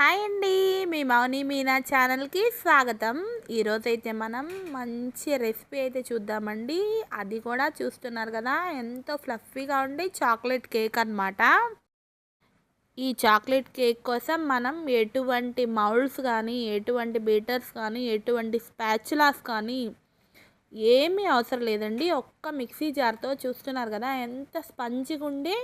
Hi అండి. మీ మౌని మీనా ఛానల్కి స్వాగతం. ఈరోజైతే మనం మంచి రెసిపీ అయితే చూద్దామండి. అది కూడా చూస్తున్నారు కదా, ఎంతో ఫ్లఫీగా ఉండి చాక్లెట్ కేక్ అన్నమాట. ఈ చాక్లెట్ కేక్ కోసం మనం ఎటువంటి మౌల్డ్స్ కానీ, ఎటువంటి బీటర్స్ కానీ, ఎటువంటి స్పాచులాస్ కానీ ఏమీ అవసరం లేదండి. ఒక్క మిక్సీ జార్తో చూస్తున్నారు కదా ఎంత స్పంజిగా ఉండి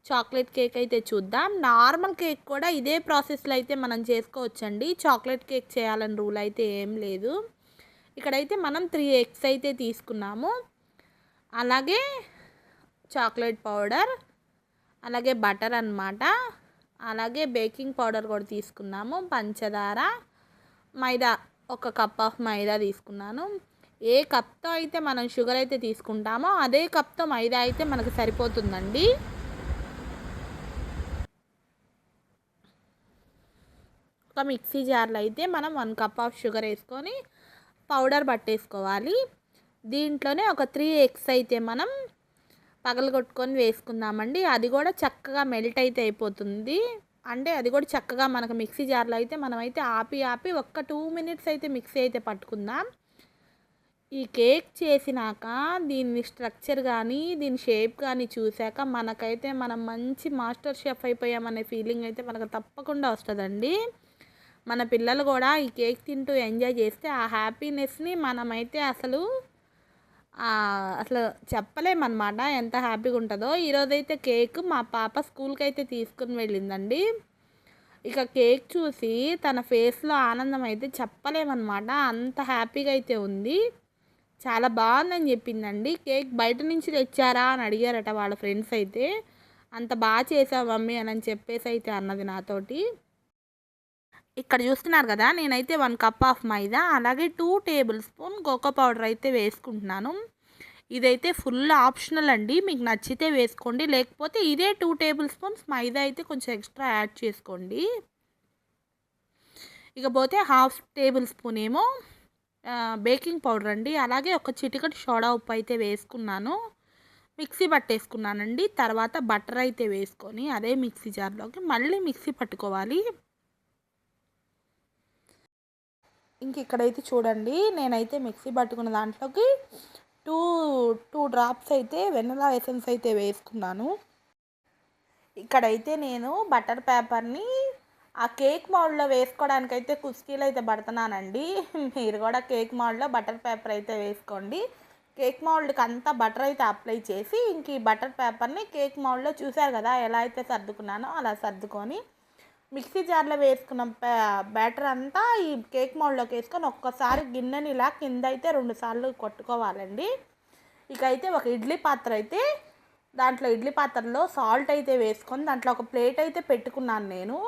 చాక్లెట్ కేక్ అయితే చూద్దాం. నార్మల్ కేక్ కూడా ఇదే ప్రాసెస్లో అయితే మనం చేసుకోవచ్చండి. చాక్లెట్ కేక్ చేయాలని రూల్ అయితే ఏం లేదు. ఇక్కడైతే మనం 3 ఎగ్స్ అయితే తీసుకున్నాము. అలాగే చాక్లెట్ పౌడర్, అలాగే బటర్ అన్నమాట. అలాగే బేకింగ్ పౌడర్ కూడా తీసుకున్నాము. పంచదార, మైదా, 1 కప్ ఆఫ్ మైదా తీసుకున్నాను. ఏ కప్తో అయితే మనం షుగర్ అయితే తీసుకుంటామో అదే కప్తో మైదా అయితే మనకు సరిపోతుందండి. ఒక మిక్సీ జార్లో అయితే మనం 1 కప్ ఆఫ్ షుగర్ వేసుకొని పౌడర్ పట్టేసుకోవాలి. దీంట్లోనే ఒక 3 ఎగ్స్ అయితే మనం పగలగొట్టుకొని వేసుకుందామండి. అది కూడా చక్కగా మెల్ట్ అయితే అయిపోతుంది. అంటే అది కూడా చక్కగా మనకు మిక్సీ జార్లో అయితే మనమైతే ఆపి ఒక్క 2 మినిట్స్ అయితే మిక్సీ అయితే పట్టుకుందాం. ఈ కేక్ చేసినాక దీని స్ట్రక్చర్ కానీ, దీని షేప్ కానీ చూశాక మనకైతే మనం మంచి మాస్టర్ షెఫ్ అయిపోయామనే ఫీలింగ్ అయితే మనకు తప్పకుండా వస్తుందండి. మన పిల్లలు కూడా ఈ కేక్ తింటూ ఎంజాయ్ చేస్తే ఆ హ్యాపీనెస్ని మనమైతే అసలు చెప్పలేమన్నమాట ఎంత హ్యాపీగా ఉంటుందో. ఈరోజైతే కేక్ మా పాప స్కూల్కి అయితే తీసుకుని వెళ్ళిందండి. ఇక కేక్ చూసి తన ఫేస్లో ఆనందం అయితే చెప్పలేమన్నమాట. అంత హ్యాపీగా అయితే ఉంది. చాలా బాగుందని చెప్పిందండి. కేక్ బయట నుంచి తెచ్చారా అని అడిగారట వాళ్ళ ఫ్రెండ్స్ అయితే. అంత బాగా చేసావు మమ్మీ అని చెప్పేసి అయితే అన్నది నాతోటి. ఇక్కడ చూస్తున్నారు కదా, నేనైతే 1 కప్ ఆఫ్ మైదా, అలాగే 2 టేబుల్ స్పూన్ కోకో పౌడర్ అయితే వేసుకుంటున్నాను. ఇదైతే ఫుల్ ఆప్షనల్ అండి. మీకు నచ్చితే వేసుకోండి, లేకపోతే ఇదే 2 టేబుల్ స్పూన్స్ మైదా అయితే కొంచెం ఎక్స్ట్రా యాడ్ చేసుకోండి. ఇకపోతే 1/2 టేబుల్ స్పూన్ ఏమో బేకింగ్ పౌడర్ అండి. అలాగే ఒక చిటికెడు సోడా ఉప్పు అయితే వేసుకున్నాను. మిక్సీ పట్టేసుకున్నానండి. తర్వాత బటర్ అయితే వేసుకొని అదే మిక్సీ జార్లోకి మళ్ళీ మిక్సీ పట్టుకోవాలి. ఇంక ఇక్కడైతే చూడండి, నేనైతే మిక్సీ పట్టుకున్న దాంట్లోకి టూ డ్రాప్స్ అయితే వెనిలా ఎసెన్స్ అయితే వేసుకున్నాను. ఇక్కడైతే నేను బటర్ పేపర్ని ఆ కేక్ మౌల్డ్లో వేసుకోవడానికి అయితే కుస్కీలు అయితే పడుతున్నానండి. మీరు కూడా కేక్ మౌల్డ్లో బటర్ పేపర్ అయితే వేసుకోండి. కేక్ మౌల్డ్కి అంతా బటర్ అయితే అప్లై చేసి ఇంక ఈ బటర్ పేపర్ని కేక్ మౌల్డ్లో చూశారు కదా ఎలా అయితే సర్దుకున్నానో అలా సర్దుకొని మిక్సీ జార్లో వేసుకున్న బ్యాటర్ అంతా ఈ కేక్ మౌల్డ్లోకి వేసుకొని ఒక్కసారి గిన్నెని ఇలా కింద అయితే 2 సార్లు కొట్టుకోవాలండి. ఇక అయితే ఒక ఇడ్లీ పాత్ర అయితే దాంట్లో ఇడ్లీ పాత్రలో సాల్ట్ అయితే వేసుకొని దాంట్లో ఒక ప్లేట్ అయితే పెట్టుకున్నాను నేను.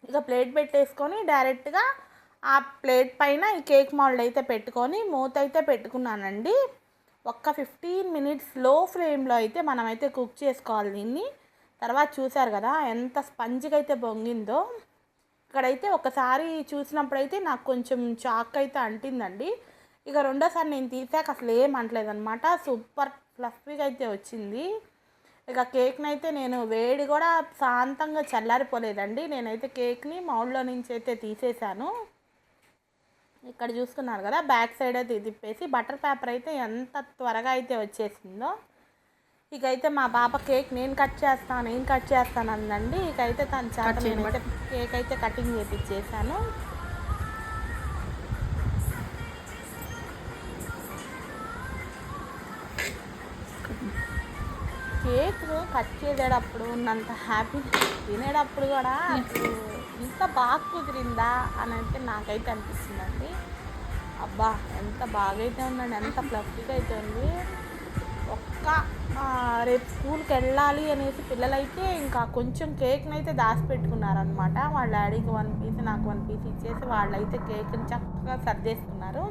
ఇక ప్లేట్ పెట్టేసుకొని డైరెక్ట్గా ఆ ప్లేట్ పైన ఈ కేక్ మౌల్డ్ అయితే పెట్టుకొని మూత అయితే పెట్టుకున్నానండి. ఒక్క 15 మినిట్స్ లో ఫ్లేమ్లో అయితే మనమైతే కుక్ చేసుకోవాలి దీన్ని. తర్వాత చూశారు కదా ఎంత స్పంజిగా అయితే పొంగిందో. ఇక్కడైతే ఒకసారి చూసినప్పుడైతే నాకు కొంచెం చాక్ అయితే అంటిందండి. ఇక రెండోసారి నేను తీసాక అసలు ఏం అంటలేదన్నమాట. సూపర్ ఫ్లఫీగా అయితే వచ్చింది. ఇక కేక్ని అయితే నేను వేడి కూడా శాంతంగా చల్లారిపోలేదండి. నేనైతే కేక్ని మౌల్డ్లో నుంచి అయితే తీసేసాను. ఇక్కడ చూస్తున్నారు కదా, బ్యాక్ సైడ్ అయితే తిప్పేసి బటర్ పేపర్ అయితే ఎంత త్వరగా అయితే వచ్చేసిందో. ఇకైతే మా పాప కేక్ నేను కట్ చేస్తాను అందండి. ఇకైతే తన చేత నేనైతే కేక్ అయితే కటింగ్ చేపించేసాను. కేక్ కట్ చేసేటప్పుడు ఉన్నంత హ్యాపీ తినేటప్పుడు కూడా ఇంత బాగా కుదిరిందా అని అయితే నాకైతే అనిపిస్తుందండి. అబ్బా ఎంత బాగా అయితే ఉందండి, ఎంత ఫ్లఫీగా అయితే ఉంది. రేపు స్కూల్కి వెళ్ళాలి అనేసి పిల్లలైతే ఇంకా కొంచెం కేక్ని అయితే దాచిపెట్టుకున్నారనమాట. వాళ్ళ డాడీకి 1 పీస్ నాకు 1 పీస్ ఇచ్చేసి వాళ్ళైతే కేక్ని చక్కగా సర్దేసుకున్నారు.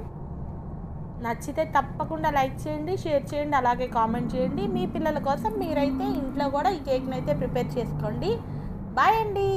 నచ్చితే తప్పకుండా లైక్ చేయండి, షేర్ చేయండి, అలాగే కామెంట్ చేయండి. మీ పిల్లల కోసం మీరైతే ఇంట్లో కూడా ఈ కేక్ని అయితే ప్రిపేర్ చేసుకోండి. బాయ్ అండి.